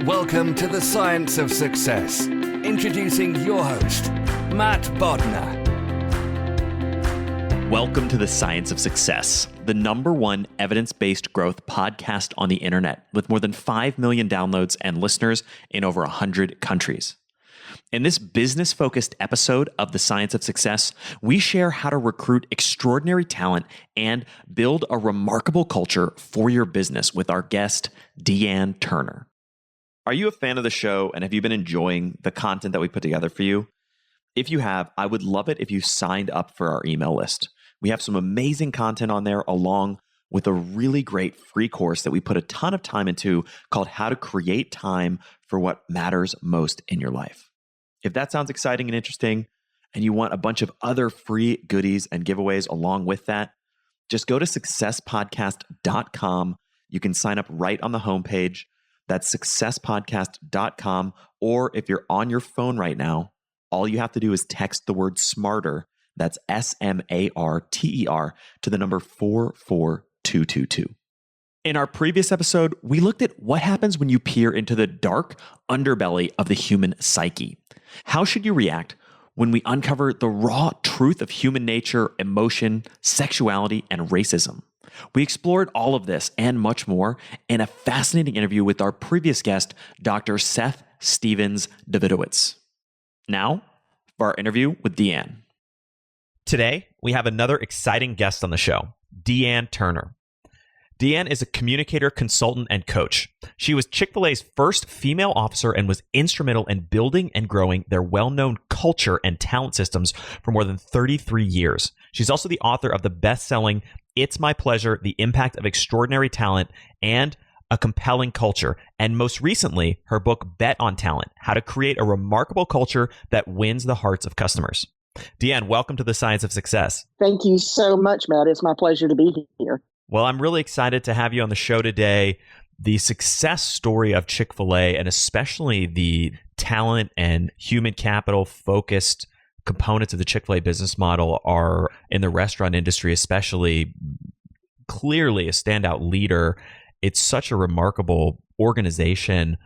Welcome to the Science of Success. Introducing your host, Matt Bodnar. Welcome to the Science of Success, the #1 evidence-based growth podcast on the internet with more than 5 million downloads and listeners in over 100 countries. In this business-focused episode of the Science of Success, we share how to recruit extraordinary talent and build a remarkable culture for your business with our guest, Dee Ann Turner. Are you a fan of the show and have you been enjoying the content that we put together for you? If you have, I would love it if you signed up for our email list. We have some amazing content on there along with a really great free course that we put a ton of time into called How to Create Time for What Matters Most in Your Life. If that sounds exciting and interesting and you want a bunch of other free goodies and giveaways along with that, just go to successpodcast.com. You can sign up right on the homepage. That's successpodcast.com. Or if you're on your phone right now, all you have to do is text the word SMARTER, that's SMARTER, to the number 44222. In our previous episode, we looked at what happens when you peer into the dark underbelly of the human psyche. How should you react when we uncover the raw truth of human nature, emotion, sexuality, and racism? We explored all of this and much more in a fascinating interview with our previous guest, Dr. Seth Stevens-Davidowitz. Now, for our interview with Dee Ann. Today, we have another exciting guest on the show, Dee Ann Turner. Dee Ann is a communicator, consultant, and coach. She was Chick-fil-A's first female officer and was instrumental in building and growing their well-known culture and talent systems for more than 33 years. She's also the author of the best-selling It's My Pleasure, The Impact of Extraordinary Talent, and A Compelling Culture. And most recently, her book, Bet on Talent, How to Create a Remarkable Culture That Wins the Hearts of Customers. Dee Ann, welcome to the Science of Success. Thank you so much, Matt. It's my pleasure to be here. Well, I'm really excited to have you on the show today. The success story of Chick-fil-A, and especially the talent and human capital focused components of the Chick-fil-A business model, are in the restaurant industry, especially clearly a standout leader. It's such a remarkable organization.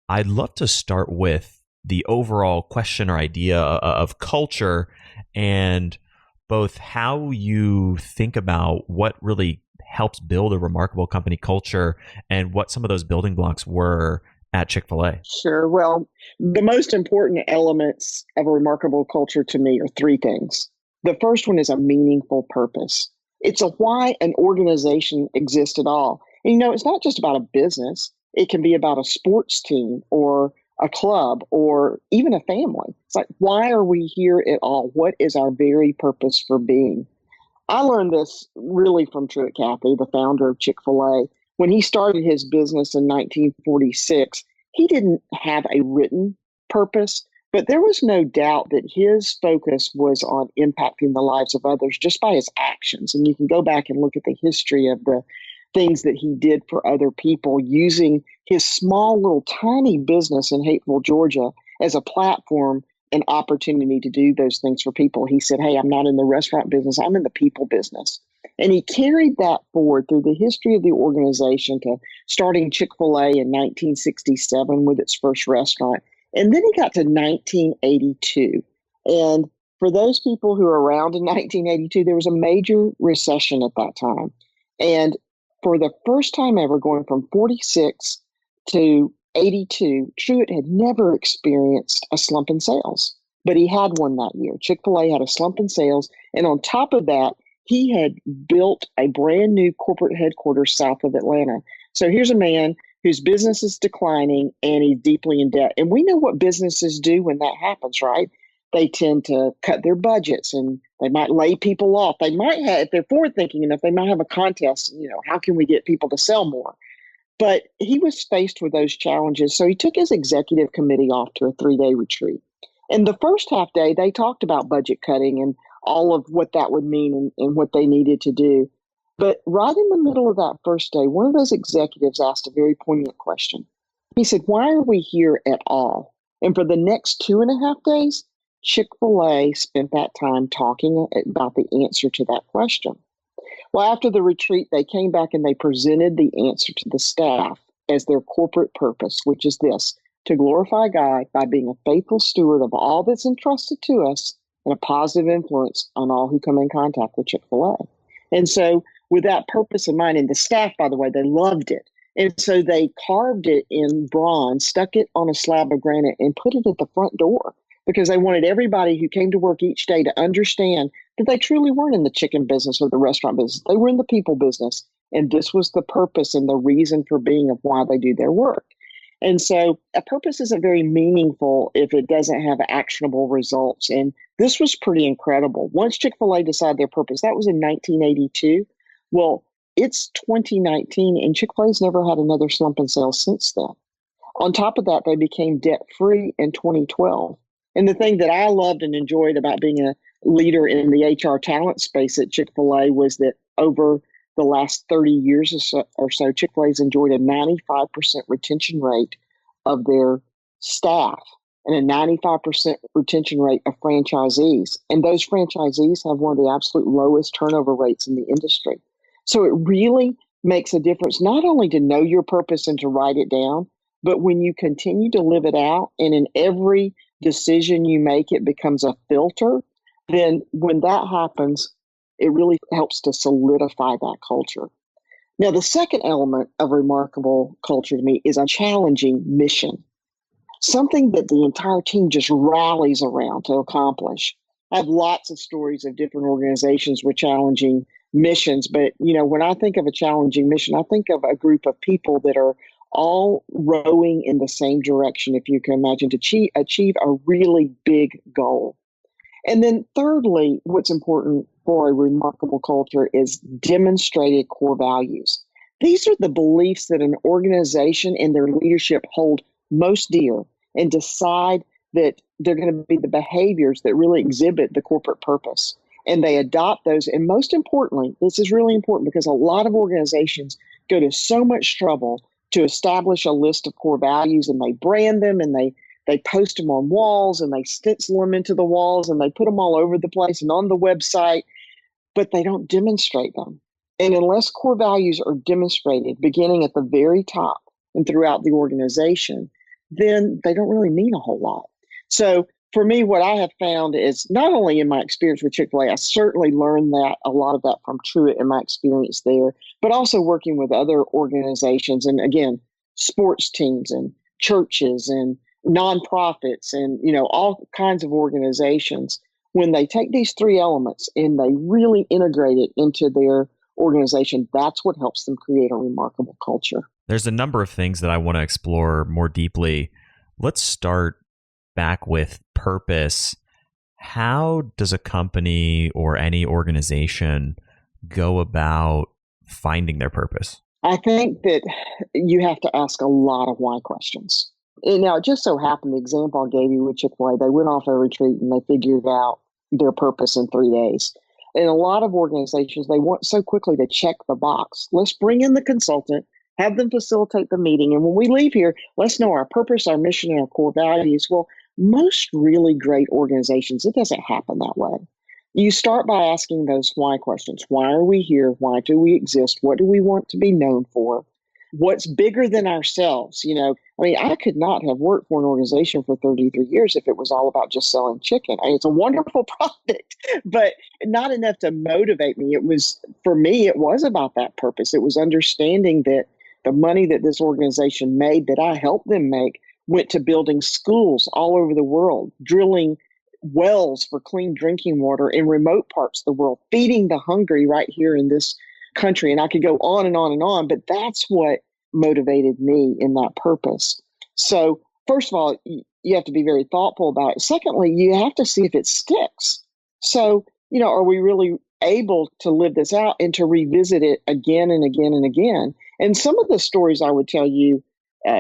I'd love to start with the overall question or idea of culture and both how you think about what really helps build a remarkable company culture and what some of those building blocks were at Chick-fil-A. Sure. Well, the most important elements of a remarkable culture to me are three things. The first one is a meaningful purpose. It's a why an organization exists at all. And, it's not just about a business. It can be about a sports team or a club or even a family. It's like, why are we here at all? What is our very purpose for being? I learned this really from Truett Cathy, the founder of Chick-fil-A. When he started his business in 1946, he didn't have a written purpose, but there was no doubt that his focus was on impacting the lives of others just by his actions. And you can go back and look at the history of the things that he did for other people using his small little tiny business in Hapeville, Georgia as a platform and opportunity to do those things for people. He said, hey, I'm not in the restaurant business, I'm in the people business. And he carried that forward through the history of the organization to starting Chick-fil-A in 1967 with its first restaurant. And then he got to 1982. And for those people who are around in 1982, there was a major recession at that time. And for the first time ever, going from 46 to 82, Truett had never experienced a slump in sales, but he had one that year. Chick-fil-A had a slump in sales. And on top of that, he had built a brand new corporate headquarters south of Atlanta. So here's a man whose business is declining and he's deeply in debt. And we know what businesses do when that happens, right? They tend to cut their budgets and they might lay people off. They might have, if they're forward thinking enough, they might have a contest, how can we get people to sell more? But he was faced with those challenges. So he took his executive committee off to a 3-day retreat. And the first half day, they talked about budget cutting and all of what that would mean and what they needed to do. But right in the middle of that first day, one of those executives asked a very poignant question. He said, why are we here at all? And for the next 2.5 days, Chick-fil-A spent that time talking about the answer to that question. Well, after the retreat, they came back and they presented the answer to the staff. as their corporate purpose, which is this: to glorify God by being a faithful steward of all that's entrusted to us and a positive influence on all who come in contact with Chick-fil-A. And so with that purpose in mind, and the staff, by the way, they loved it. And so they carved it in bronze, stuck it on a slab of granite, and put it at the front door because they wanted everybody who came to work each day to understand that they truly weren't in the chicken business or the restaurant business. They were in the people business. And this was the purpose and the reason for being of why they do their work. And so a purpose isn't very meaningful if it doesn't have actionable results. And this was pretty incredible. Once Chick-fil-A decided their purpose, that was in 1982. Well, it's 2019 and Chick-fil-A's never had another slump in sales since then. On top of that, they became debt-free in 2012. And the thing that I loved and enjoyed about being a leader in the HR talent space at Chick-fil-A was that over the last 30 years or so, Chick-fil-A's enjoyed a 95% retention rate of their staff and a 95% retention rate of franchisees. And those franchisees have one of the absolute lowest turnover rates in the industry. So it really makes a difference, not only to know your purpose and to write it down, but when you continue to live it out and in every decision you make, it becomes a filter, then when that happens, it really helps to solidify that culture. Now, the second element of remarkable culture to me is a challenging mission, something that the entire team just rallies around to accomplish. I have lots of stories of different organizations with challenging missions, but when I think of a challenging mission, I think of a group of people that are all rowing in the same direction, if you can imagine, to achieve a really big goal. And then thirdly, what's important for a remarkable culture is demonstrated core values. These are the beliefs that an organization and their leadership hold most dear and decide that they're going to be the behaviors that really exhibit the corporate purpose. And they adopt those. And most importantly, this is really important because a lot of organizations go to so much trouble to establish a list of core values, and they brand them and they post them on walls and they stencil them into the walls and they put them all over the place and on the website, but they don't demonstrate them. And unless core values are demonstrated beginning at the very top and throughout the organization, then they don't really mean a whole lot. So for me, what I have found is not only in my experience with Chick-fil-A, I certainly learned a lot of that from Truett in my experience there, but also working with other organizations and again, sports teams and churches and nonprofits and, all kinds of organizations. When they take these three elements and they really integrate it into their organization, that's what helps them create a remarkable culture. There's a number of things that I want to explore more deeply. Let's start back with purpose. How does a company or any organization go about finding their purpose? I think that you have to ask a lot of why questions. And now, it just so happened, the example I gave you with Chick-fil-A, they went off a retreat and they figured out their purpose in 3 days. And a lot of organizations, they want so quickly to check the box. Let's bring in the consultant, have them facilitate the meeting. And when we leave here, let's know our purpose, our mission, and our core values. Well, most really great organizations, it doesn't happen that way. You start by asking those why questions. Why are we here? Why do we exist? What do we want to be known for? What's bigger than ourselves? I could not have worked for an organization for 33 years if it was all about just selling chicken. It's a wonderful product, but not enough to motivate me. For me, it was about that purpose. It was understanding that the money that this organization made, that I helped them make, went to building schools all over the world, drilling wells for clean drinking water in remote parts of the world, feeding the hungry right here in this country. And I could go on and on and on, but that's what motivated me in that purpose. So first of all, you have to be very thoughtful about it. Secondly, you have to see if it sticks. So, are we really able to live this out and to revisit it again and again and again? And some of the stories I would tell you,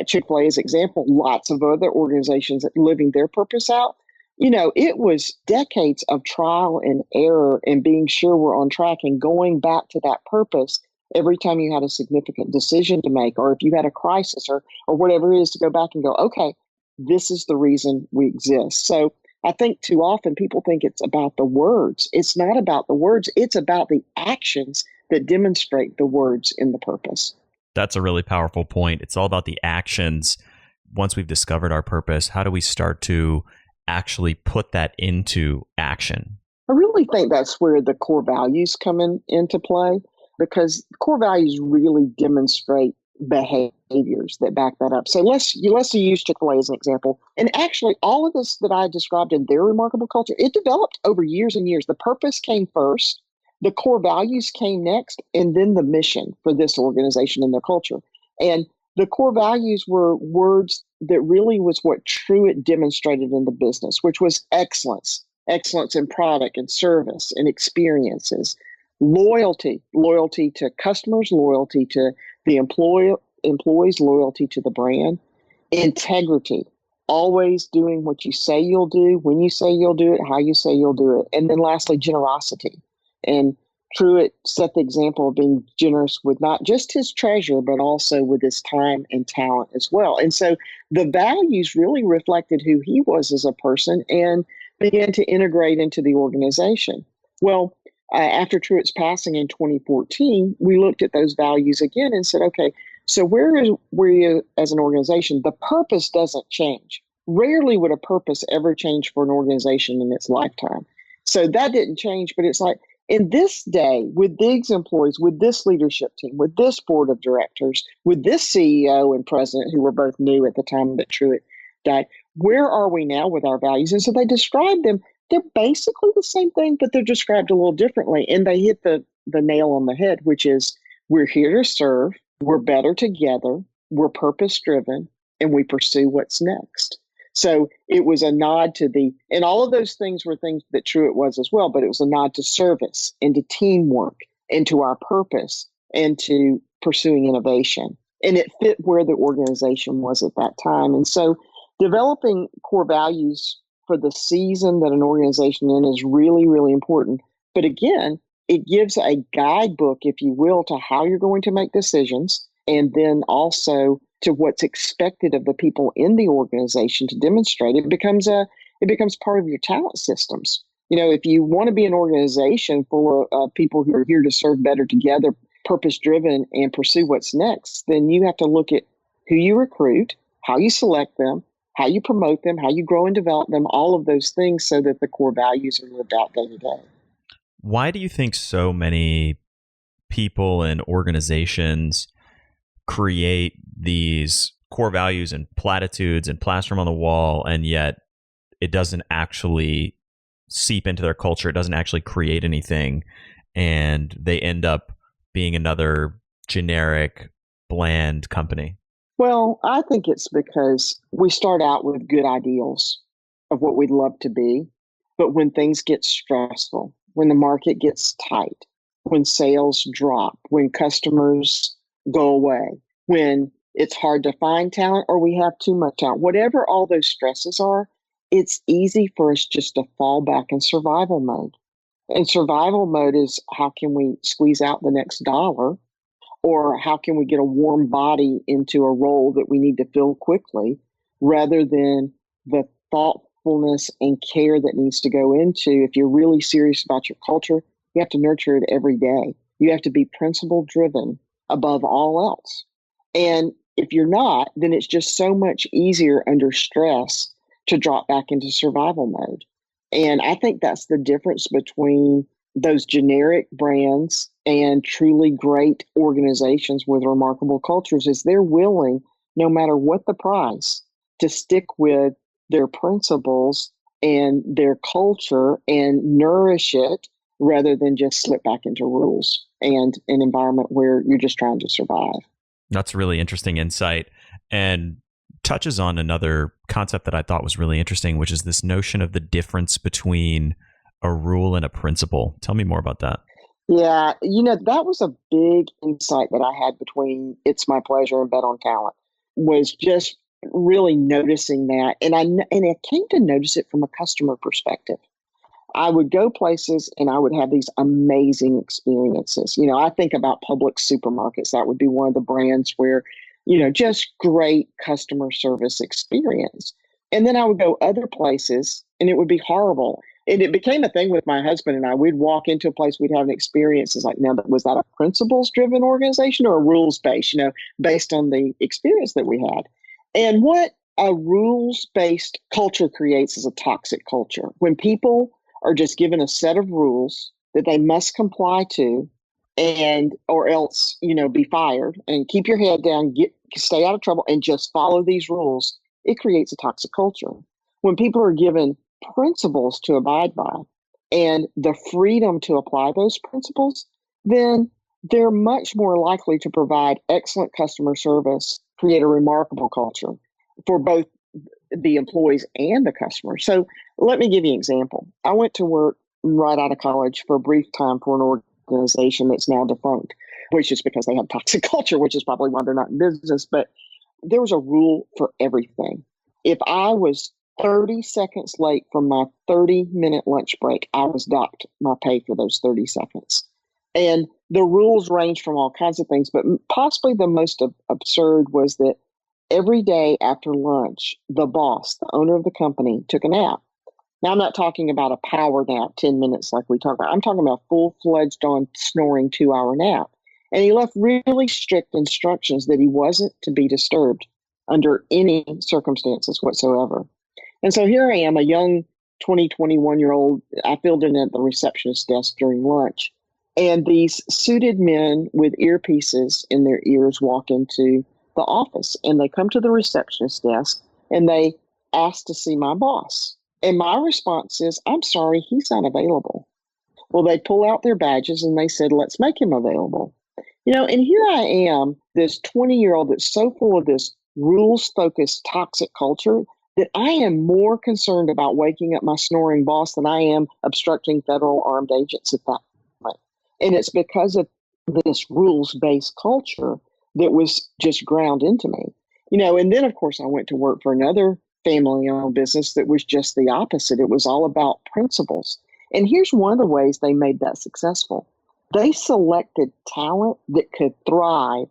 Chick-fil-A as example, lots of other organizations living their purpose out. It was decades of trial and error and being sure we're on track and going back to that purpose every time you had a significant decision to make, or if you had a crisis or whatever it is, to go back and go, okay, this is the reason we exist. So I think too often people think it's about the words. It's not about the words. It's about the actions that demonstrate the words in the purpose. That's a really powerful point. It's all about the actions. Once we've discovered our purpose, how do we start to actually put that into action? I really think that's where the core values come into play, because core values really demonstrate behaviors that back that up. So let's use Chick-fil-A as an example. And actually, all of this that I described in their remarkable culture, it developed over years and years. The purpose came first, the core values came next, and then the mission for this organization and their culture. And the core values were words that really was what Truett demonstrated in the business, which was excellence in product and service and experiences, loyalty to customers, loyalty to the employees, loyalty to the brand, integrity, always doing what you say you'll do, when you say you'll do it, how you say you'll do it. And then lastly, generosity. And Truett set the example of being generous with not just his treasure, but also with his time and talent as well. And so the values really reflected who he was as a person and began to integrate into the organization. Well, after Truett's passing in 2014, we looked at those values again and said, okay, so where you as an organization? The purpose doesn't change. Rarely would a purpose ever change for an organization in its lifetime. So that didn't change, but it's like, in this day, with these employees, with this leadership team, with this board of directors, with this CEO and president, who were both new at the time that Truett died, where are we now with our values? And so they described them. They're basically the same thing, but they're described a little differently. And they hit the nail on the head, which is we're here to serve, we're better together, we're purpose-driven, and we pursue what's next. So it was a nod to and all of those things were things that Truett was as well, but it was a nod to service and to teamwork and to our purpose and to pursuing innovation. And it fit where the organization was at that time. And so developing core values for the season that an organization in is really, really important. But again, it gives a guidebook, if you will, to how you're going to make decisions, and then also to what's expected of the people in the organization to demonstrate. It becomes part of your talent systems. You know, if you want to be an organization full of people who are here to serve better together, purpose-driven, and pursue what's next, then you have to look at who you recruit, how you select them, how you promote them, how you grow and develop them, all of those things so that the core values are lived out day to day. Why do you think so many people and organizations create these core values and platitudes and plaster them on the wall, and yet it doesn't actually seep into their culture? It doesn't actually create anything, and they end up being another generic, bland company. Well, I think it's because we start out with good ideals of what we'd love to be, but when things get stressful, when the market gets tight, when sales drop, when customers go away, when it's hard to find talent or we have too much talent, whatever all those stresses are, it's easy for us just to fall back in survival mode. And survival mode is how can we squeeze out the next dollar, or how can we get a warm body into a role that we need to fill quickly, rather than the thoughtfulness and care that needs to go into. If you're really serious about your culture, you have to nurture it every day. You have to be principle driven above all else. And if you're not, then it's just so much easier under stress to drop back into survival mode. And I think that's the difference between those generic brands and truly great organizations with remarkable cultures, is they're willing, no matter what the price, to stick with their principles and their culture and nourish it, rather than just slip back into rules and an environment where you're just trying to survive. That's really interesting insight, and touches on another concept that I thought was really interesting, which is this notion of the difference between a rule and a principle. Tell me more about that. Yeah, that was a big insight that I had between It's My Pleasure and Bet on Talent, was just really noticing that. And I came to notice it from a customer perspective. I would go places and I would have these amazing experiences. I think about Publix supermarkets. That would be one of the brands where, just great customer service experience. And then I would go other places and it would be horrible. And it became a thing with my husband and I. We'd walk into a place, we'd have an experience. It's like, now, was that a principles-driven organization or a rules-based, based on the experience that we had? And what a rules-based culture creates is a toxic culture. When people are just given a set of rules that they must comply to, and or else, be fired, and keep your head down, stay out of trouble, and just follow these rules, it creates a toxic culture. When people are given principles to abide by and the freedom to apply those principles, then they're much more likely to provide excellent customer service, create a remarkable culture for both the employees and the customers. So let me give you an example. I went to work right out of college for a brief time for an organization that's now defunct, which is because they have toxic culture, which is probably why they're not in business. But there was a rule for everything. If I was 30 seconds late from my 30-minute lunch break, I was docked my pay for those 30 seconds. And the rules range from all kinds of things, but possibly the most absurd was that every day after lunch, the boss, the owner of the company, took a nap. Now, I'm not talking about a power nap, 10 minutes like we talk about. I'm talking about full-fledged on snoring 2-hour nap. And he left really strict instructions that he wasn't to be disturbed under any circumstances whatsoever. And so here I am, a young 21-year-old. I filled in at the receptionist desk during lunch. And these suited men with earpieces in their ears walk into the office, and they come to the receptionist desk and they ask to see my boss. And my response is, I'm sorry, he's not available. Well, they pull out their badges and they said, let's make him available. And here I am, this 20-year-old that's so full of this rules-focused toxic culture that I am more concerned about waking up my snoring boss than I am obstructing federal armed agents at that point. And it's because of this rules-based culture that was just ground into me. And then, of course, I went to work for another family-owned business that was just the opposite. It was all about principles. And here's one of the ways they made that successful. They selected talent that could thrive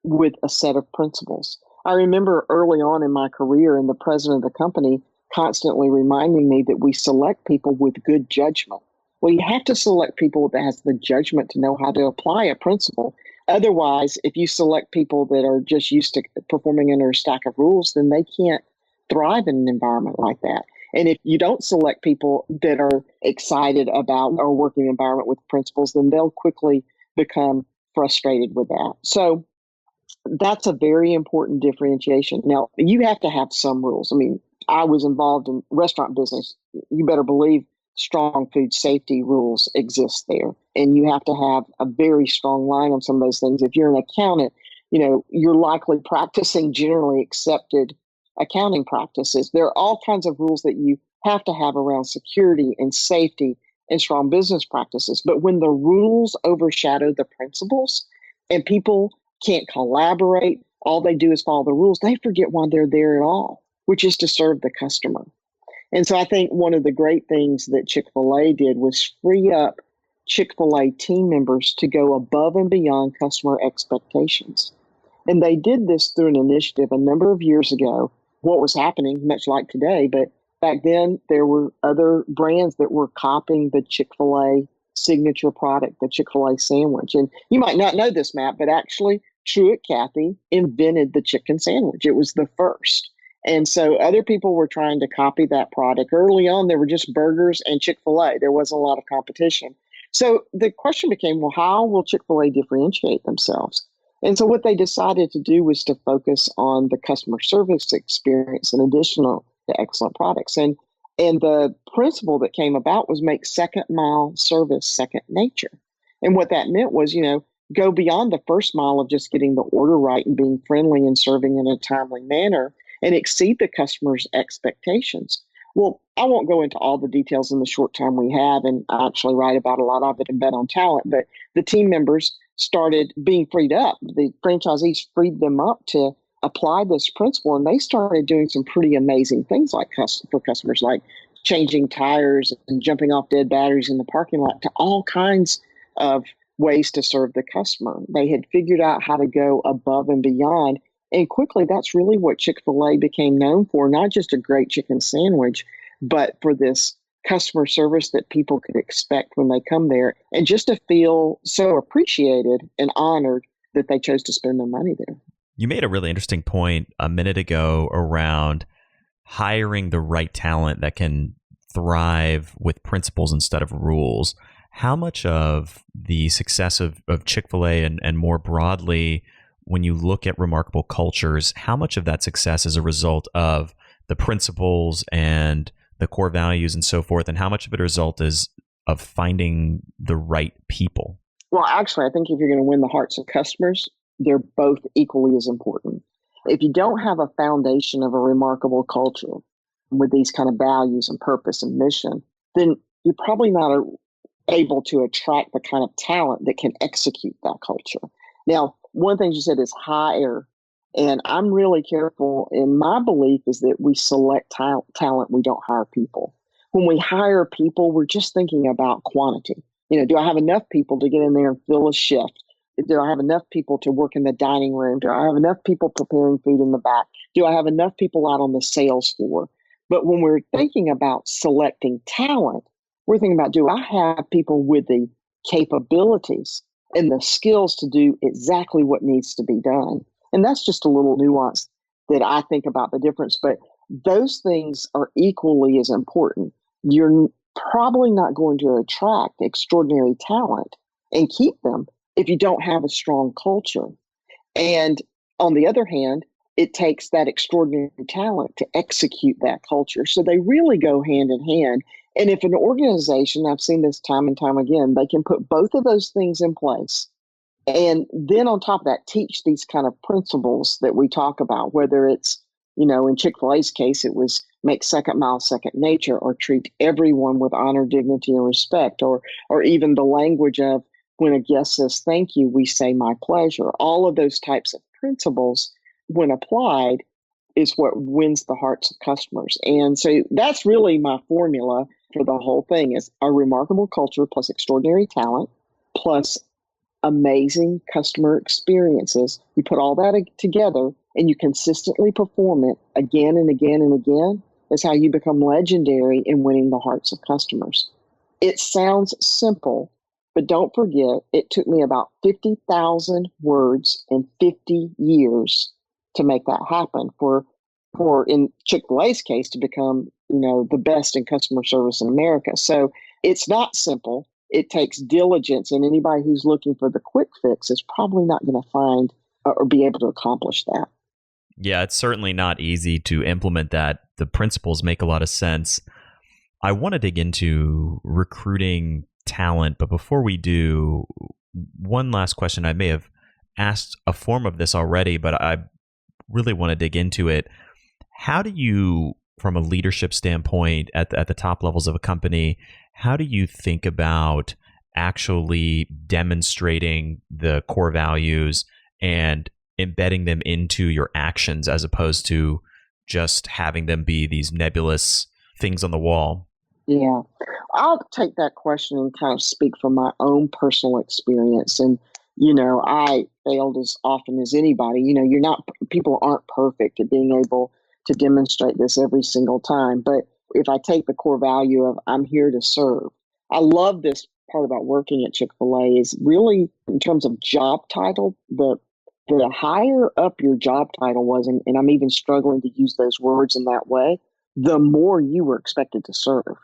with a set of principles. I remember early on in my career, and the president of the company constantly reminding me that we select people with good judgment. Well, you have to select people that has the judgment to know how to apply a principle. Otherwise, if you select people that are just used to performing under a stack of rules, then they can't thrive in an environment like that. And if you don't select people that are excited about our working environment with principles, then they'll quickly become frustrated with that. So that's a very important differentiation. Now, you have to have some rules. I mean, I was involved in restaurant business. You better believe strong food safety rules exist there. And you have to have a very strong line on some of those things. If you're an accountant, you're likely practicing generally accepted accounting practices. There are all kinds of rules that you have to have around security and safety and strong business practices. But when the rules overshadow the principles and people can't collaborate, all they do is follow the rules, they forget why they're there at all, which is to serve the customer. And so I think one of the great things that Chick-fil-A did was free up Chick-fil-A team members to go above and beyond customer expectations. And they did this through an initiative a number of years ago. What was happening, much like today, but back then there were other brands that were copying the Chick-fil-A signature product, the Chick-fil-A sandwich. And you might not know this, Matt, but actually Truett Cathy invented the chicken sandwich. It was the first. And so other people were trying to copy that product. Early on, there were just burgers and Chick-fil-A. There wasn't a lot of competition. So the question became, well, how will Chick-fil-A differentiate themselves? And so what they decided to do was to focus on the customer service experience in addition to excellent products. And the principle that came about was make second mile service second nature. And what that meant was, go beyond the first mile of just getting the order right and being friendly and serving in a timely manner and exceed the customer's expectations. Well, I won't go into all the details in the short time we have, and I actually write about a lot of it in Bet on Talent, but the team members started being freed up. The franchisees freed them up to apply this principle, and they started doing some pretty amazing things like for customers, like changing tires and jumping off dead batteries in the parking lot, to all kinds of ways to serve the customer. They had figured out how to go above and beyond. And quickly, that's really what Chick-fil-A became known for, not just a great chicken sandwich, but for this customer service that people could expect when they come there, and just to feel so appreciated and honored that they chose to spend their money there. You made a really interesting point a minute ago around hiring the right talent that can thrive with principles instead of rules. How much of the success of Chick-fil-A and more broadly, when you look at remarkable cultures, how much of that success is a result of the principles and the core values and so forth, and how much of it a result is of finding the right people? Well, actually, I think if you're going to win the hearts of customers, they're both equally as important. If you don't have a foundation of a remarkable culture with these kind of values and purpose and mission, then you're probably not able to attract the kind of talent that can execute that culture. Now, one thing you said is hire, and I'm really careful. And my belief is that we select talent, we don't hire people. When we hire people, we're just thinking about quantity. Do I have enough people to get in there and fill a shift? Do I have enough people to work in the dining room? Do I have enough people preparing food in the back? Do I have enough people out on the sales floor? But when we're thinking about selecting talent, we're thinking about, do I have people with the capabilities and the skills to do exactly what needs to be done? And that's just a little nuance that I think about the difference. But those things are equally as important. You're probably not going to attract extraordinary talent and keep them if you don't have a strong culture. And on the other hand, it takes that extraordinary talent to execute that culture. So they really go hand in hand. And if an organization, I've seen this time and time again, they can put both of those things in place, and then on top of that, teach these kind of principles that we talk about, whether it's, in Chick-fil-A's case, it was make second mile second nature, or treat everyone with honor, dignity, and respect, or even the language of when a guest says thank you, we say my pleasure. All of those types of principles, when applied, is what wins the hearts of customers. And so that's really my formula for the whole thing: is a remarkable culture plus extraordinary talent plus amazing customer experiences. You put all that together and you consistently perform it again and again and again, is how you become legendary in winning the hearts of customers. It sounds simple, but don't forget, it took me about 50,000 words and 50 years to make that happen for in Chick-fil-A's case, to become, the best in customer service in America. So it's not simple. It takes diligence, and anybody who's looking for the quick fix is probably not going to find or be able to accomplish that. Yeah, it's certainly not easy to implement that. The principles make a lot of sense. I want to dig into recruiting talent, but before we do, one last question. I may have asked a form of this already, but I really want to dig into it. How do you, from a leadership standpoint at the top levels of a company, how do you think about actually demonstrating the core values and embedding them into your actions as opposed to just having them be these nebulous things on the wall? Yeah, I'll take that question and kind of speak from my own personal experience. And, I failed as often as anybody. People aren't perfect at being able to demonstrate this every single time. But if I take the core value of I'm here to serve, I love this part about working at Chick-fil-A is really in terms of job title, the higher up your job title was, and I'm even struggling to use those words in that way, the more you were expected to serve.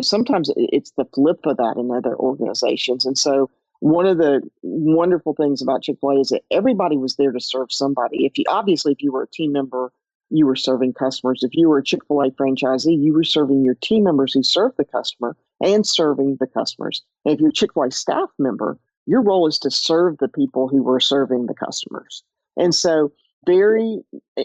Sometimes it's the flip of that in other organizations. And so one of the wonderful things about Chick-fil-A is that everybody was there to serve somebody. If you were a team member, you were serving customers. If you were a Chick-fil-A franchisee, you were serving your team members who served the customer and serving the customers. And if you're a Chick-fil-A staff member, your role is to serve the people who were serving the customers. And so very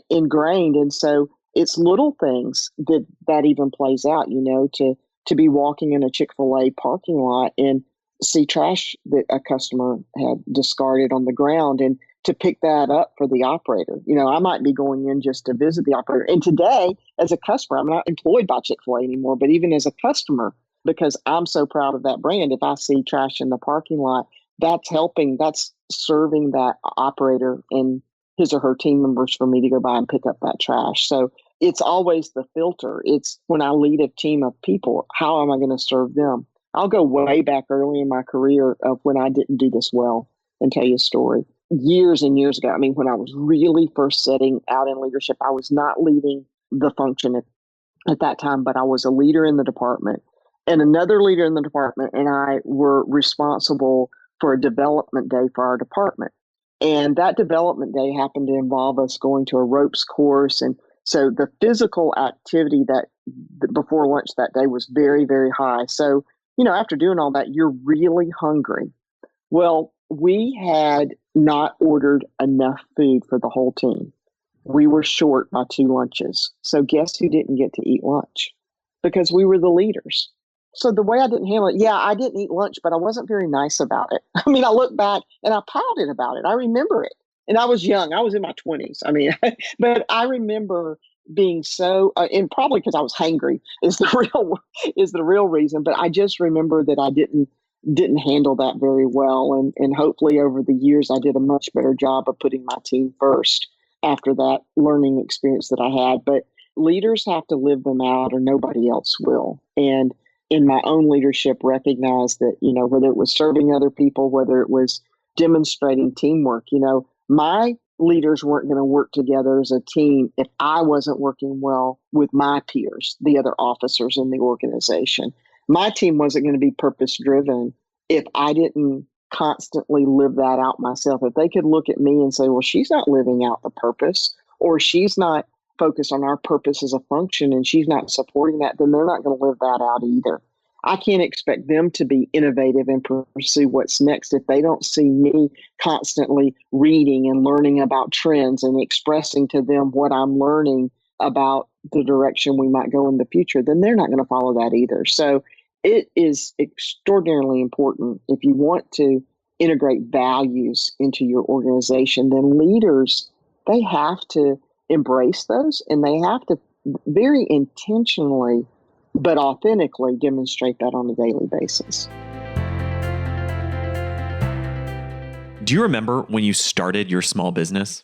ingrained. And so it's little things that even plays out, to be walking in a Chick-fil-A parking lot and see trash that a customer had discarded on the ground, and to pick that up for the operator. I might be going in just to visit the operator. And today, as a customer, I'm not employed by Chick-fil-A anymore, but even as a customer, because I'm so proud of that brand, if I see trash in the parking lot, that's serving that operator and his or her team members for me to go by and pick up that trash. So it's always the filter. It's when I lead a team of people, how am I going to serve them? I'll go way back early in my career of when I didn't do this well and tell you a story. Years and years ago, I mean, when I was really first setting out in leadership, I was not leading the function at that time, but I was a leader in the department. And another leader in the department and I were responsible for a development day for our department. And that development day happened to involve us going to a ropes course. And so the physical activity that before lunch that day was very, very high. So, after doing all that, you're really hungry. Well, we had not ordered enough food for the whole team. We were short by 2 lunches. So guess who didn't get to eat lunch? Because we were the leaders. So the way I didn't handle it, I didn't eat lunch, but I wasn't very nice about it. I mean, I look back and I pouted about it. I remember it. And I was young. I was in my 20s. I mean, but I remember being so, and probably because I was hangry is the real reason. But I just remember that I didn't handle that very well. And hopefully over the years, I did a much better job of putting my team first after that learning experience that I had. But leaders have to live them out or nobody else will. And in my own leadership, recognize that, whether it was serving other people, whether it was demonstrating teamwork, my leaders weren't going to work together as a team if I wasn't working well with my peers, the other officers in the organization. My team wasn't going to be purpose driven if I didn't constantly live that out myself. If they could look at me and say, well, she's not living out the purpose, or she's not focused on our purpose as a function and she's not supporting that, then they're not going to live that out either. I can't expect them to be innovative and pursue what's next if they don't see me constantly reading and learning about trends and expressing to them what I'm learning about the direction we might go in the future. Then they're not going to follow that either. So it is extraordinarily important if you want to integrate values into your organization, then leaders, they have to embrace those and they have to very intentionally but authentically demonstrate that on a daily basis. Do you remember when you started your small business?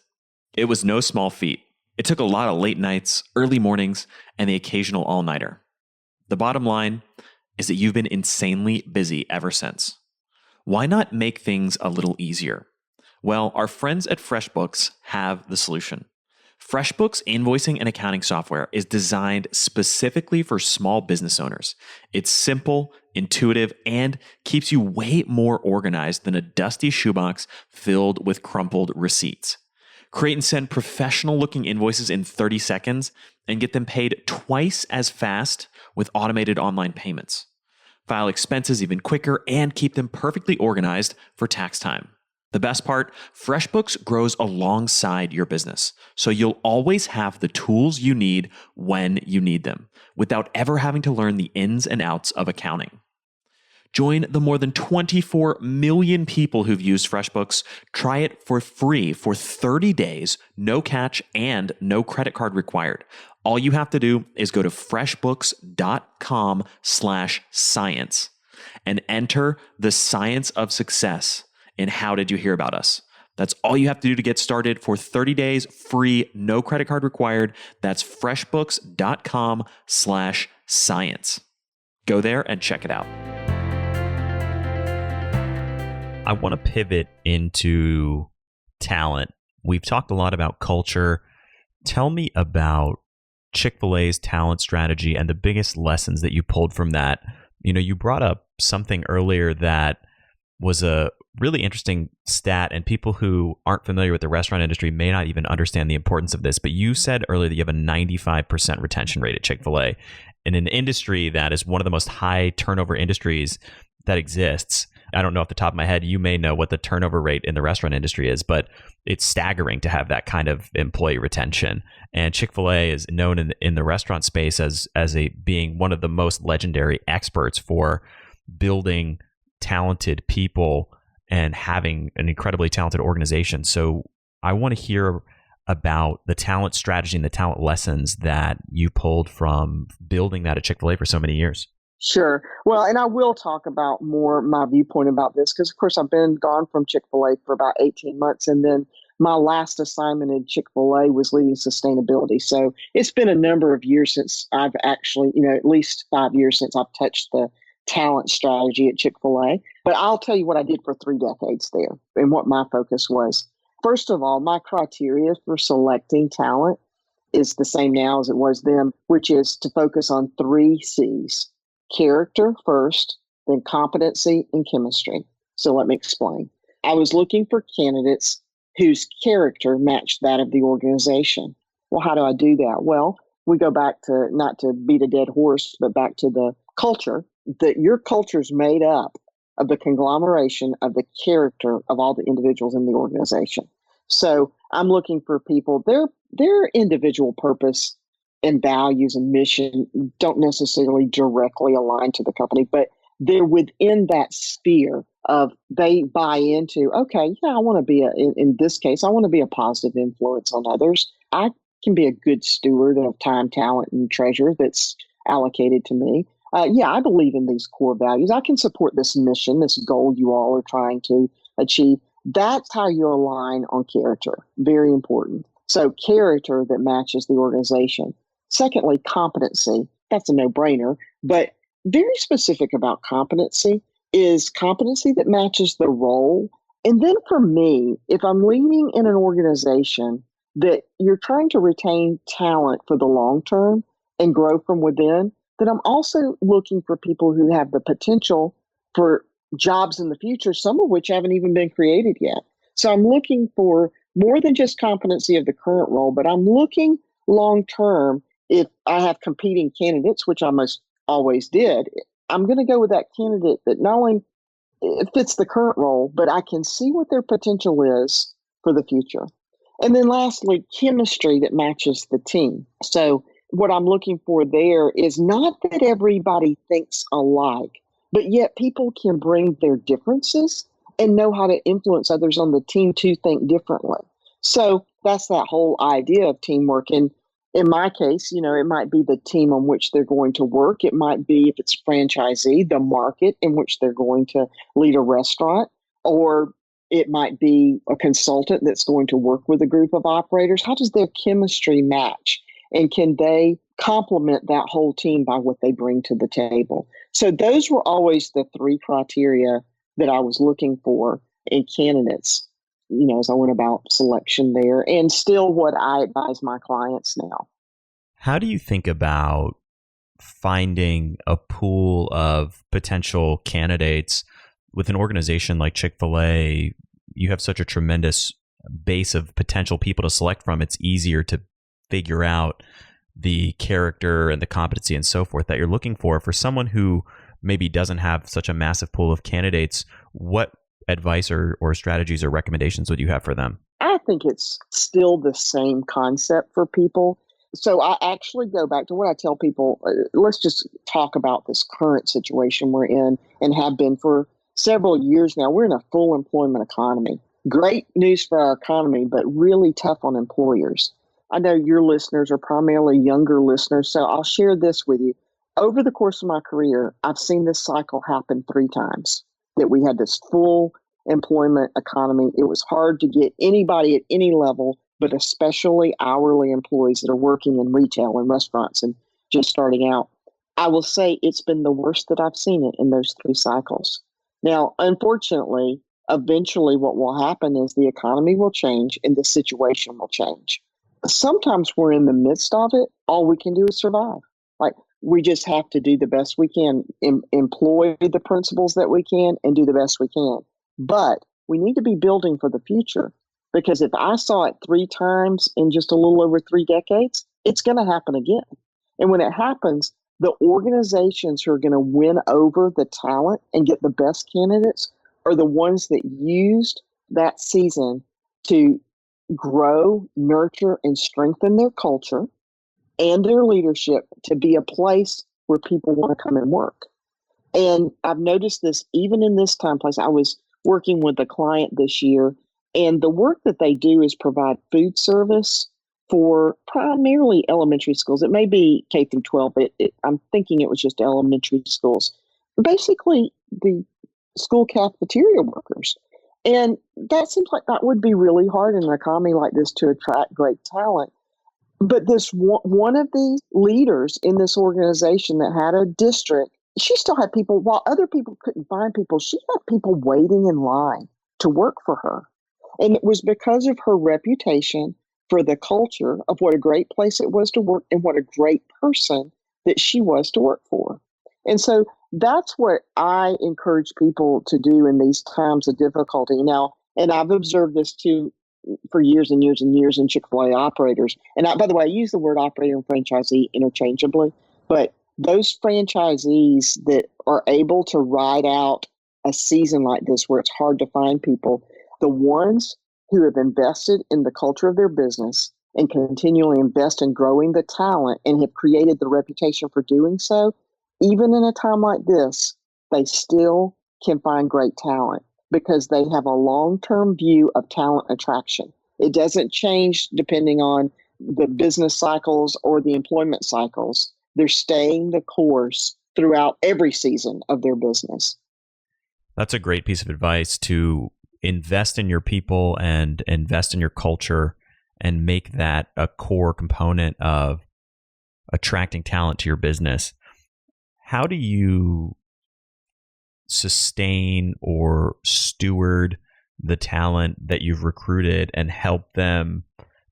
It was no small feat. It took a lot of late nights, early mornings, and the occasional all-nighter. The bottom line is that you've been insanely busy ever since. Why not make things a little easier? Well, our friends at FreshBooks have the solution. FreshBooks invoicing and accounting software is designed specifically for small business owners. It's simple, intuitive, and keeps you way more organized than a dusty shoebox filled with crumpled receipts. Create and send professional-looking invoices in 30 seconds and get them paid twice as fast with automated online payments. File expenses even quicker and keep them perfectly organized for tax time. The best part, FreshBooks grows alongside your business, so you'll always have the tools you need when you need them, without ever having to learn the ins and outs of accounting. Join the more than 24 million people who've used FreshBooks. Try it for free for 30 days, no catch, and no credit card required. All you have to do is go to freshbooks.com/science and enter the science of success in How Did You Hear About Us? That's all you have to do to get started for 30 days, free, no credit card required. That's freshbooks.com/science. Go there and check it out. I want to pivot into talent. We've talked a lot about culture. Tell me about Chick-fil-A's talent strategy and the biggest lessons that you pulled from that. You brought up something earlier that was a really interesting stat, and people who aren't familiar with the restaurant industry may not even understand the importance of this. But you said earlier that you have a 95% retention rate at Chick-fil-A in an industry that is one of the most high turnover industries that exists. I don't know off the top of my head, you may know what the turnover rate in the restaurant industry is, but it's staggering to have that kind of employee retention. And Chick-fil-A is known in the restaurant space as being one of the most legendary experts for building talented people and having an incredibly talented organization. So I want to hear about the talent strategy and the talent lessons that you pulled from building that at Chick-fil-A for so many years. Sure. Well, and I will talk about more my viewpoint about this because, of course, I've been gone from Chick-fil-A for about 18 months. And then My last assignment at Chick-fil-A was leading sustainability. So it's been a number of years since I've actually, at least 5 years since I've touched the talent strategy at Chick-fil-A. But I'll tell you what I did for 3 decades there and what my focus was. First of all, my criteria for selecting talent is the same now as it was then, which is to focus on 3 C's: character first, then competency and chemistry. So let me explain. I was looking for candidates whose character matched that of the organization. Well, how do I do that? Well, we go back to, not to beat a dead horse, but back to the culture, that your culture is made up of the conglomeration of the character of all the individuals in the organization. So I'm looking for people, their individual purpose and values and mission don't necessarily directly align to the company, but they're within that sphere of they buy into, okay, yeah, I want to be in this case, I want to be a positive influence on others. I can be a good steward of time, talent, and treasure that's allocated to me. Yeah, I believe in these core values. I can support this mission, this goal you all are trying to achieve. That's how you align on character. Very important. So character that matches the organization. Secondly, competency. That's a no-brainer, but very specific about competency is competency that matches the role. And then for me, if I'm leading in an organization that you're trying to retain talent for the long term and grow from within, then I'm also looking for people who have the potential for jobs in the future, some of which haven't even been created yet. So I'm looking for more than just competency of the current role, but I'm looking long term. If I have competing candidates, which I most always did, I'm going to go with that candidate that not only fits the current role, but I can see what their potential is for the future. And then lastly, chemistry that matches the team. So what I'm looking for there is not that everybody thinks alike, but yet people can bring their differences and know how to influence others on the team to think differently. So that's that whole idea of teamwork. And in my case, it might be the team on which they're going to work. It might be, if it's franchisee, the market in which they're going to lead a restaurant, or it might be a consultant that's going to work with a group of operators. How does their chemistry match? And can they complement that whole team by what they bring to the table? So those were always the 3 criteria that I was looking for in candidates, as I went about selection there, and still what I advise my clients now. How do you think about finding a pool of potential candidates with an organization like Chick-fil-A? You have such a tremendous base of potential people to select from. It's easier to figure out the character and the competency and so forth that you're looking for. For someone who maybe doesn't have such a massive pool of candidates, what advice or strategies or recommendations would you have for them? I think it's still the same concept for people. So I actually go back to what I tell people. Let's just talk about this current situation we're in and have been for several years now. We're in a full employment economy. Great news for our economy, but really tough on employers. I know your listeners are primarily younger listeners, so I'll share this with you. Over the course of my career, I've seen this cycle happen 3 times, that we had this full employment economy. It was hard to get anybody at any level, but especially hourly employees that are working in retail and restaurants and just starting out. I will say it's been the worst that I've seen it in those 3 cycles. Now, unfortunately, eventually what will happen is the economy will change and the situation will change. Sometimes we're in the midst of it. All we can do is survive. We just have to do the best we can, employ the principles that we can, and do the best we can. But we need to be building for the future, because if I saw it 3 times in just a little over 3 decades, it's going to happen again. And when it happens, the organizations who are going to win over the talent and get the best candidates are the ones that used that season to grow, nurture, and strengthen their culture and their leadership to be a place where people want to come and work. And I've noticed this even in this time place. I was working with a client this year, and the work that they do is provide food service for primarily elementary schools. It may be K through 12, but I'm thinking it was just elementary schools. Basically, the school cafeteria workers. And that seems like that would be really hard in an economy like this to attract great talent. But this one of the leaders in this organization that had a district, she still had people, while other people couldn't find people, she had people waiting in line to work for her. And it was because of her reputation for the culture of what a great place it was to work and what a great person that she was to work for. And so that's what I encourage people to do in these times of difficulty. Now, and I've observed this too for years and years and years in Chick-fil-A operators. And by the way, I use the word operator and franchisee interchangeably, but those franchisees that are able to ride out a season like this where it's hard to find people, the ones who have invested in the culture of their business and continually invest in growing the talent and have created the reputation for doing so, even in a time like this, they still can find great talent because they have a long-term view of talent attraction. It doesn't change depending on the business cycles or the employment cycles. They're staying the course throughout every season of their business. That's a great piece of advice, to invest in your people and invest in your culture and make that a core component of attracting talent to your business. How do you sustain or steward the talent that you've recruited and help them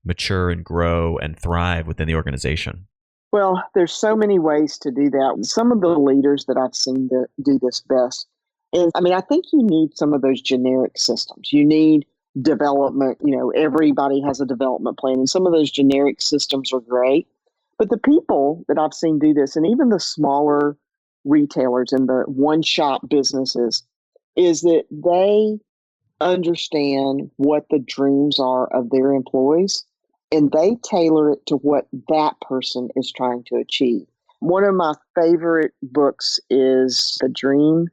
mature and grow and thrive within the organization? Well, there's so many ways to do that. Some of the leaders that I've seen that do this best is, I think you need some of those generic systems. You need development. Everybody has a development plan, and some of those generic systems are great. But the people that I've seen do this, and even the smaller retailers and the one-shop businesses, is that they understand what the dreams are of their employees, and they tailor it to what that person is trying to achieve. One of my favorite books is The Dream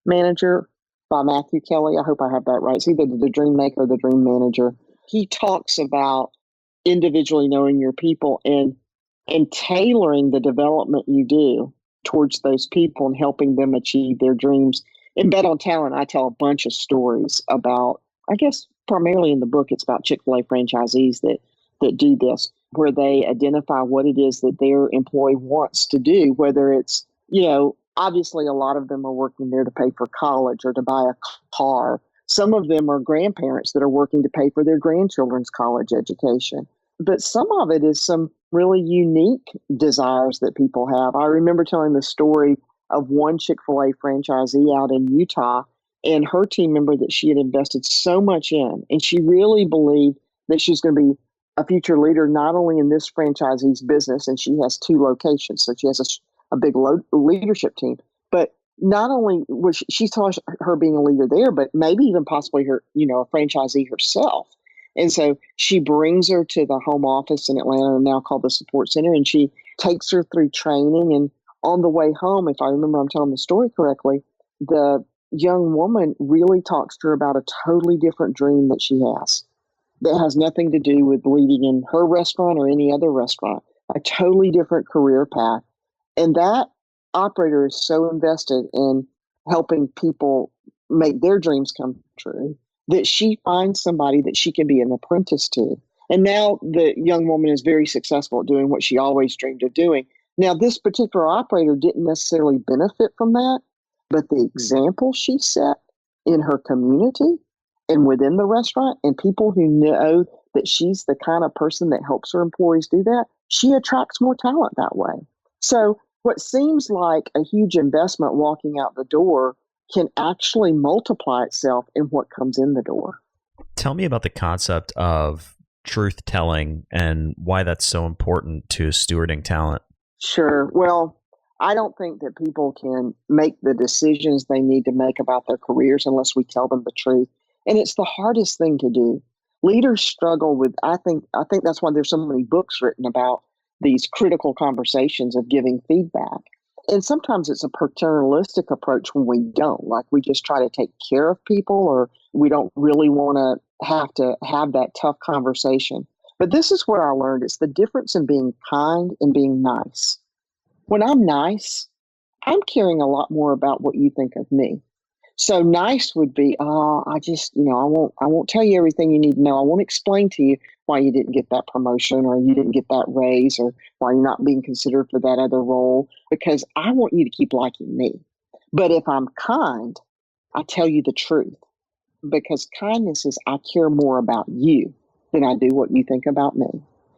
Manager by Matthew Kelly. I hope I have that right. It's either The Dream Maker or The Dream Manager. He talks about individually knowing your people and tailoring the development you do towards those people and helping them achieve their dreams. In Bet on Talent, I tell a bunch of stories about, I guess primarily in the book, it's about Chick-fil-A franchisees that do this, where they identify what it is that their employee wants to do, whether it's, obviously a lot of them are working there to pay for college or to buy a car. Some of them are grandparents that are working to pay for their grandchildren's college education. But some of it is some really unique desires that people have. I remember telling the story of one Chick-fil-A franchisee out in Utah and her team member that she had invested so much in. And she really believed that she's going to be a future leader, not only in this franchisee's business, and she has 2 locations, so she has a big leadership team. But not only was she saw her being a leader there, but maybe even possibly her, a franchisee herself. And so she brings her to the home office in Atlanta, now called the Support Center, and she takes her through training. And on the way home, if I remember I'm telling the story correctly, the young woman really talks to her about a totally different dream that she has that has nothing to do with leading in her restaurant or any other restaurant, a totally different career path. And that operator is so invested in helping people make their dreams come true that she finds somebody that she can be an apprentice to. And now the young woman is very successful at doing what she always dreamed of doing. Now, this particular operator didn't necessarily benefit from that, but the example she set in her community and within the restaurant, and people who know that she's the kind of person that helps her employees do that, she attracts more talent that way. So what seems like a huge investment walking out the door can actually multiply itself in what comes in the door. Tell me about the concept of truth telling and why that's so important to stewarding talent. Sure. Well, I don't think that people can make the decisions they need to make about their careers unless we tell them the truth. And it's the hardest thing to do. Leaders struggle with, I think that's why there's so many books written about these critical conversations of giving feedback. And sometimes it's a paternalistic approach when we don't, like we just try to take care of people, or we don't really want to have that tough conversation. But this is what I learned. It's the difference in being kind and being nice. When I'm nice, I'm caring a lot more about what you think of me. So nice would be, I won't tell you everything you need to know. I won't explain to you why you didn't get that promotion or you didn't get that raise or why you're not being considered for that other role because I want you to keep liking me. But if I'm kind, I tell you the truth because kindness is I care more about you than I do what you think about me.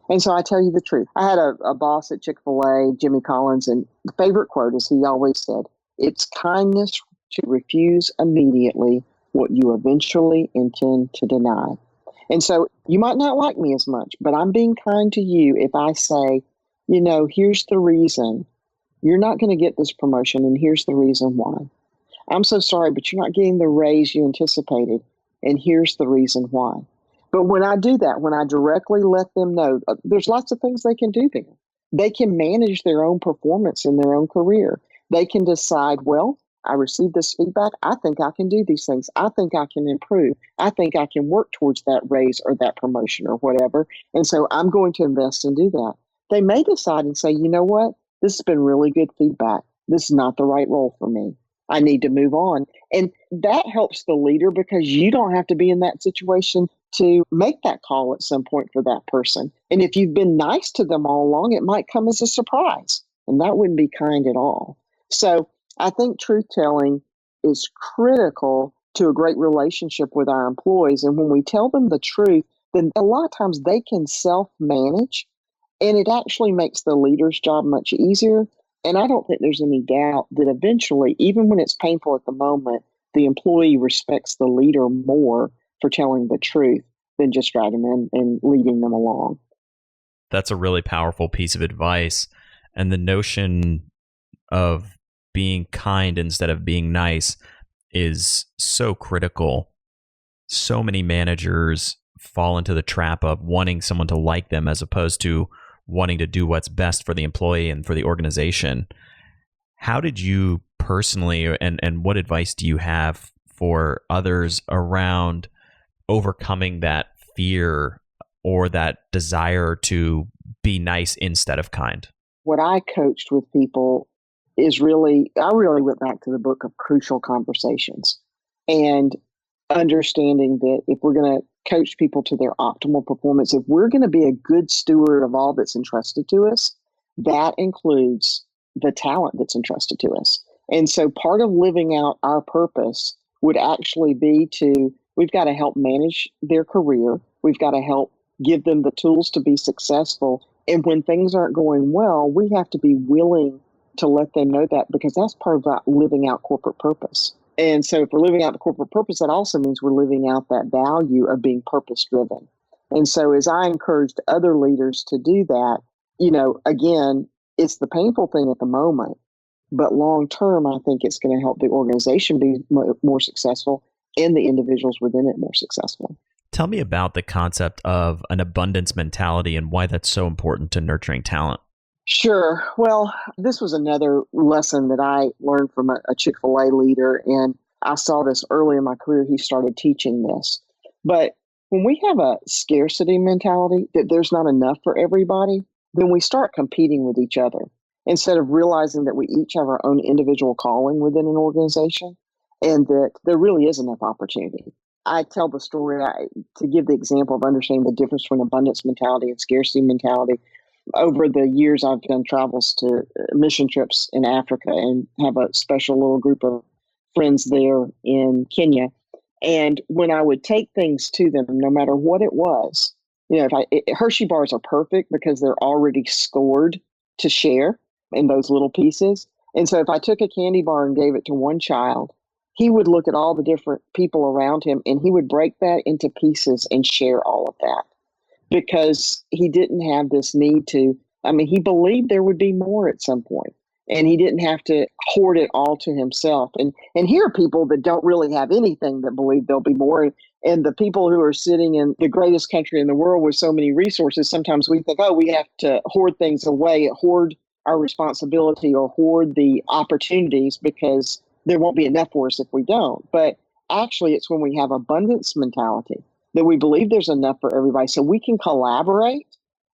And so I tell you the truth. I had a boss at Chick-fil-A, Jimmy Collins, and the favorite quote is he always said, it's kindness to refuse immediately what you eventually intend to deny. And so you might not like me as much, but I'm being kind to you if I say, here's the reason you're not going to get this promotion, and here's the reason why. I'm so sorry, but you're not getting the raise you anticipated, and here's the reason why. But when I do that, when I directly let them know, there's lots of things they can do there. They can manage their own performance in their own career. They can decide, well, I received this feedback. I think I can do these things. I think I can improve. I think I can work towards that raise or that promotion or whatever. And so I'm going to invest and do that. They may decide and say, you know what? This has been really good feedback. This is not the right role for me. I need to move on. And that helps the leader because you don't have to be in that situation to make that call at some point for that person. And if you've been nice to them all along, it might come as a surprise. And that wouldn't be kind at all. So I think truth telling is critical to a great relationship with our employees. And when we tell them the truth, then a lot of times they can self-manage. And it actually makes the leader's job much easier. And I don't think there's any doubt that eventually, even when it's painful at the moment, the employee respects the leader more for telling the truth than just dragging them and leading them along. That's a really powerful piece of advice. And the notion of being kind instead of being nice is so critical. So many managers fall into the trap of wanting someone to like them as opposed to wanting to do what's best for the employee and for the organization. How did you personally, and what advice do you have for others around overcoming that fear or that desire to be nice instead of kind? What I coached with people is I really went back to the book of Crucial Conversations and understanding that if we're going to coach people to their optimal performance, if we're going to be a good steward of all that's entrusted to us, that includes the talent that's entrusted to us. And so part of living out our purpose would actually be we've got to help manage their career. We've got to help give them the tools to be successful. And when things aren't going well, we have to be willing to let them know that because that's part of living out corporate purpose. And so if we're living out the corporate purpose, that also means we're living out that value of being purpose-driven. And so as I encouraged other leaders to do that, again, it's the painful thing at the moment, but long-term, I think it's going to help the organization be more successful and the individuals within it more successful. Tell me about the concept of an abundance mentality and why that's so important to nurturing talent. Sure. Well, this was another lesson that I learned from a Chick-fil-A leader, and I saw this early in my career. He started teaching this. But when we have a scarcity mentality, that there's not enough for everybody, then we start competing with each other instead of realizing that we each have our own individual calling within an organization and that there really is enough opportunity. I tell the story to give the example of understanding the difference between abundance mentality and scarcity mentality. Over the years, I've done travels to mission trips in Africa and have a special little group of friends there in Kenya. And when I would take things to them, no matter what it was, Hershey bars are perfect because they're already scored to share in those little pieces. And so if I took a candy bar and gave it to one child, he would look at all the different people around him and he would break that into pieces and share all of that. Because he didn't have this need he believed there would be more at some point, and he didn't have to hoard it all to himself. And here are people that don't really have anything that believe there'll be more. And the people who are sitting in the greatest country in the world with so many resources, sometimes we think, we have to hoard things away, hoard our responsibility or hoard the opportunities because there won't be enough for us if we don't. But actually, it's when we have abundance mentality that we believe there's enough for everybody so we can collaborate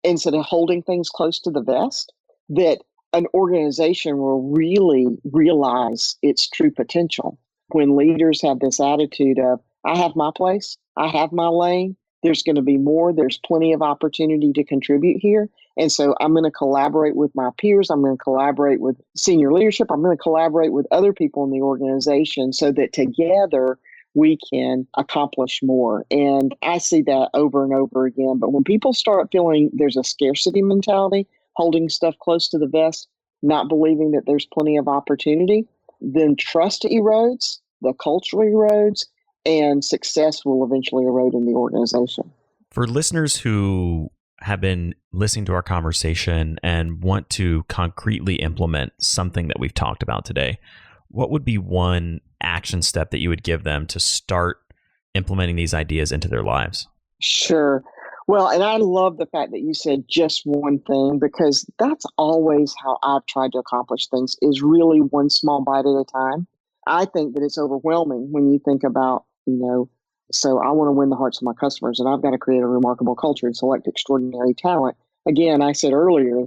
instead of holding things close to the vest, that an organization will really realize its true potential. When leaders have this attitude of, I have my place, I have my lane, there's going to be more, there's plenty of opportunity to contribute here. And so I'm going to collaborate with my peers. I'm going to collaborate with senior leadership. I'm going to collaborate with other people in the organization so that together we can accomplish more. And I see that over and over again. But when people start feeling there's a scarcity mentality, holding stuff close to the vest, not believing that there's plenty of opportunity, then trust erodes, the culture erodes, and success will eventually erode in the organization. For listeners who have been listening to our conversation and want to concretely implement something that we've talked about today, what would be one action step that you would give them to start implementing these ideas into their lives? Sure. Well, and I love the fact that you said just one thing, because that's always how I've tried to accomplish things, is really one small bite at a time. I think that it's overwhelming when you think about, so I want to win the hearts of my customers, and I've got to create a remarkable culture and select extraordinary talent. Again, I said earlier,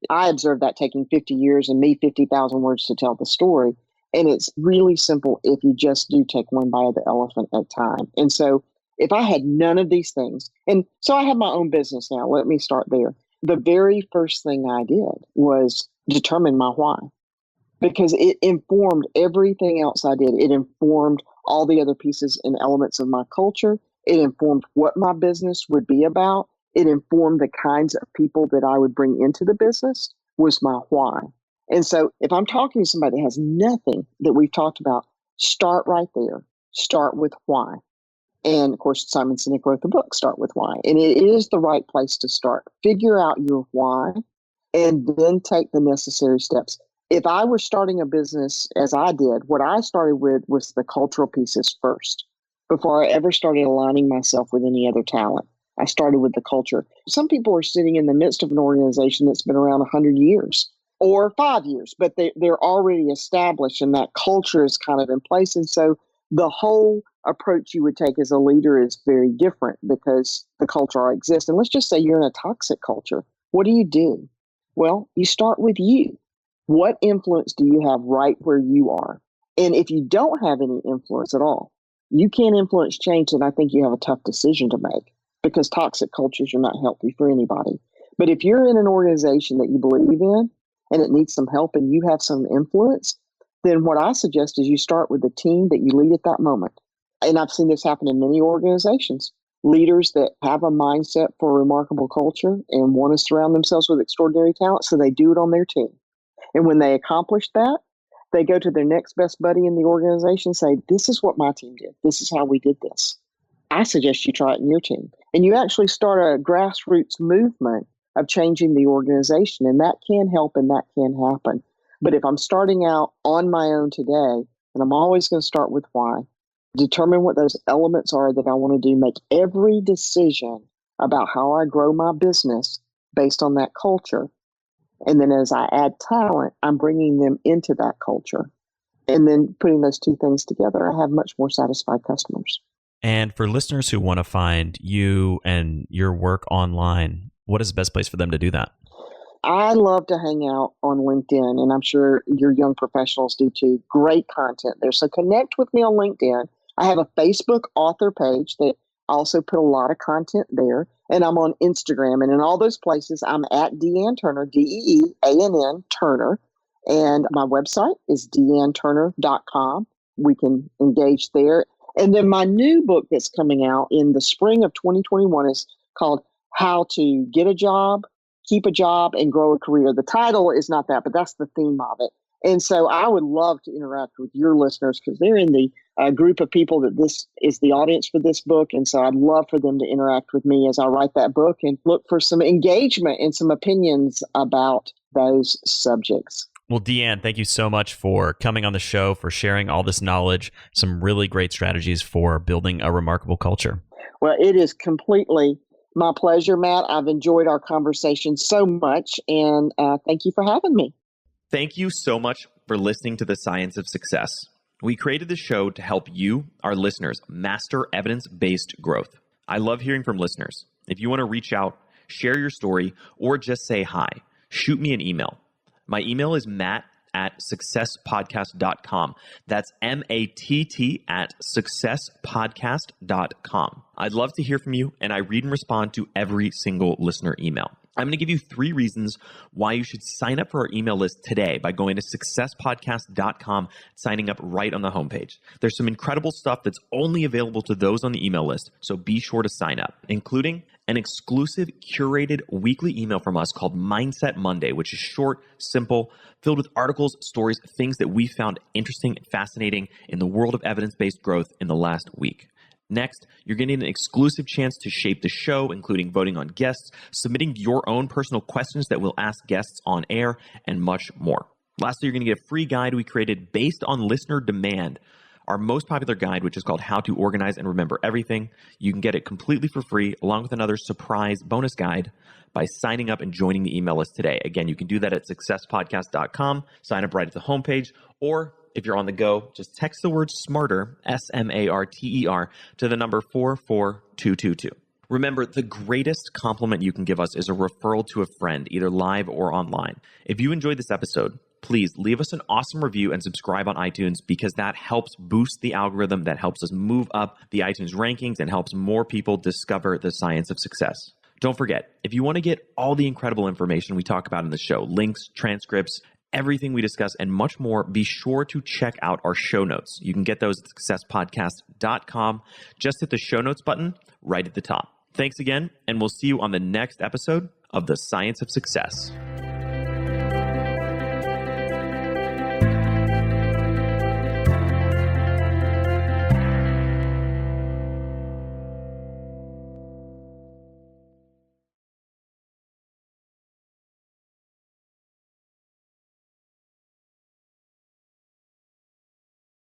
I observed that taking 50 years and me 50,000 words to tell the story. And it's really simple if you just do take one bite of the elephant at a time. And so if I had none of these things, and so I have my own business now, let me start there. The very first thing I did was determine my why, because it informed everything else I did. It informed all the other pieces and elements of my culture. It informed what my business would be about. It informed the kinds of people that I would bring into the business, was my why. And so if I'm talking to somebody that has nothing that we've talked about, start right there. Start with why. And of course, Simon Sinek wrote the book, Start With Why. And it is the right place to start. Figure out your why and then take the necessary steps. If I were starting a business as I did, what I started with was the cultural pieces first. Before I ever started aligning myself with any other talent, I started with the culture. Some people are sitting in the midst of an organization that's been around 100 years or 5 years, but they're already established and that culture is kind of in place. And so the whole approach you would take as a leader is very different because the culture already exists. And let's just say you're in a toxic culture. What do? Well, you start with you. What influence do you have right where you are? And if you don't have any influence at all, you can't influence change, and I think you have a tough decision to make, because toxic cultures are not healthy for anybody. But if you're in an organization that you believe in and it needs some help and you have some influence, then what I suggest is you start with the team that you lead at that moment. And I've seen this happen in many organizations. Leaders that have a mindset for a remarkable culture and want to surround themselves with extraordinary talent, so they do it on their team. And when they accomplish that, they go to their next best buddy in the organization and say, this is what my team did. This is how we did this. I suggest you try it in your team. And you actually start a grassroots movement of changing the organization. And that can help and that can happen. But if I'm starting out on my own today, and I'm always going to start with why, determine what those elements are that I want to do, make every decision about how I grow my business based on that culture. And then as I add talent, I'm bringing them into that culture. And then putting those two things together, I have much more satisfied customers. And for listeners who want to find you and your work online, what is the best place for them to do that? I love to hang out on LinkedIn, and I'm sure your young professionals do too. Great content there. So connect with me on LinkedIn. I have a Facebook author page that I also put a lot of content there. And I'm on Instagram. And in all those places, I'm at Dee Ann Turner, DeeAnn Turner. And my website is deeannturner.com. We can engage there. And then my new book that's coming out in the spring of 2021 is called How to Get a Job, Keep a Job, and Grow a Career. The title is not that, but that's the theme of it. And so I would love to interact with your listeners because they're in the group of people that this is the audience for this book. And so I'd love for them to interact with me as I write that book and look for some engagement and some opinions about those subjects. Well, Dee Ann, thank you so much for coming on the show, for sharing all this knowledge, some really great strategies for building a remarkable culture. Well, it is completely my pleasure, Matt. I've enjoyed our conversation so much, and thank you for having me. Thank you so much for listening to The Science of Success. We created the show to help you, our listeners, master evidence-based growth. I love hearing from listeners. If you want to reach out, share your story, or just say hi, shoot me an email. My email is at successpodcast.com. That's MATT at successpodcast.com. I'd love to hear from you, and I read and respond to every single listener email. I'm going to give you 3 reasons why you should sign up for our email list today by going to successpodcast.com, signing up right on the homepage. There's some incredible stuff that's only available to those on the email list, so be sure to sign up, including an exclusive curated weekly email from us called Mindset Monday, which is short, simple, filled with articles, stories, things that we found interesting and fascinating in the world of evidence-based growth in the last week. Next, you're getting an exclusive chance to shape the show, including voting on guests, submitting your own personal questions that we'll ask guests on air, and much more. Lastly, you're going to get a free guide we created based on listener demand, our most popular guide, which is called How to Organize and Remember Everything. You can get it completely for free, along with another surprise bonus guide by signing up and joining the email list today. Again, you can do that at successpodcast.com, sign up right at the homepage, or if you're on the go, just text the word SMARTER, SMARTER, to the number 44222. Remember, the greatest compliment you can give us is a referral to a friend, either live or online. If you enjoyed this episode, please leave us an awesome review and subscribe on iTunes, because that helps boost the algorithm, that helps us move up the iTunes rankings and helps more people discover the science of success. Don't forget, if you want to get all the incredible information we talk about in the show, links, transcripts, everything we discuss, and much more, be sure to check out our show notes. You can get those at successpodcast.com. Just hit the show notes button right at the top. Thanks again, and we'll see you on the next episode of The Science of Success.